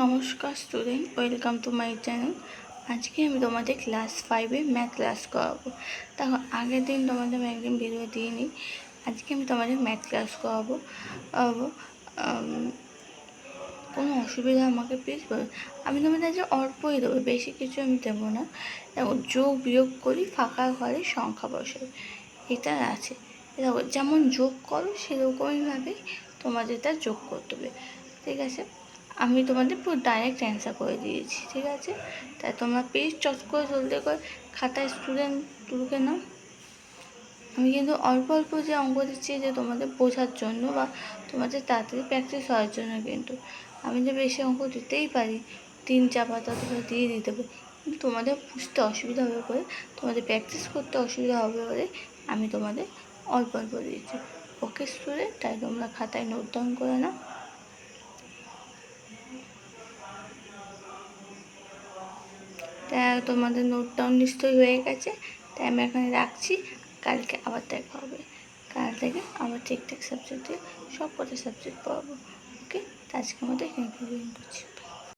নমস্কার student, welcome to my channel. আজকে আমি তোমাদের ক্লাস 5-এ ম্যাথ ক্লাস করাবো। দেখো, আগের দিন তোমাদের একদিন ভিডিও দিয়ে নিই। আজকে আমি তোমাদের ম্যাথ ক্লাস করাবো। কোনো অসুবিধা আমাকে প্লিজ বলো। আমি তোমাদের আজকে অল্পই দেবো, বেশি কিছু আমি দেবো না। দেখো, যোগ বিয়োগ করি, ফাঁকা ঘরে সংখ্যা বসাই, এটা আছে। দেখো, যেমন যোগ করো সেরকমইভাবে তোমাদের তা যোগ করতে হবে, ঠিক আছে? আমি তোমাদের পুরো ডাইরেক্ট অ্যান্সার করে দিয়েছি, ঠিক আছে? তাই তোমরা প্লিজ চট করে জলদি করে খাতায় স্টুডেন্ট তুলকে নাও। আমি কিন্তু অল্প অল্প যে অঙ্ক দিচ্ছি যে তোমাদের বোঝার জন্য বা তোমাদের তাড়াতাড়ি প্র্যাকটিস হওয়ার জন্য, কিন্তু আমি যে বেশি অঙ্ক দিতেই পারি, 3-4 পাতা তোমরা দিয়ে দিতে পারি, কিন্তু তোমাদের বুঝতে অসুবিধা হবে বলে, তোমাদের প্র্যাকটিস করতে অসুবিধা হবে বলে আমি তোমাদের অল্প অল্প দিয়েছি। ওকে স্টুডেন্ট, তাই তোমরা খাতায় নোট ডাউন করে নাও। তাই তোমাদের নোট ডাউন নিশ্চয়ই হয়ে গেছে, তাই আমি এখানে রাখছি। কালকে আবার দেখা হবে। কাল থেকে আবার ঠিকঠাক সাবজেক্টে সব কটা সাবজেক্ট পড়াবো। ওকে, আজকে আমাদের এখানে করছি।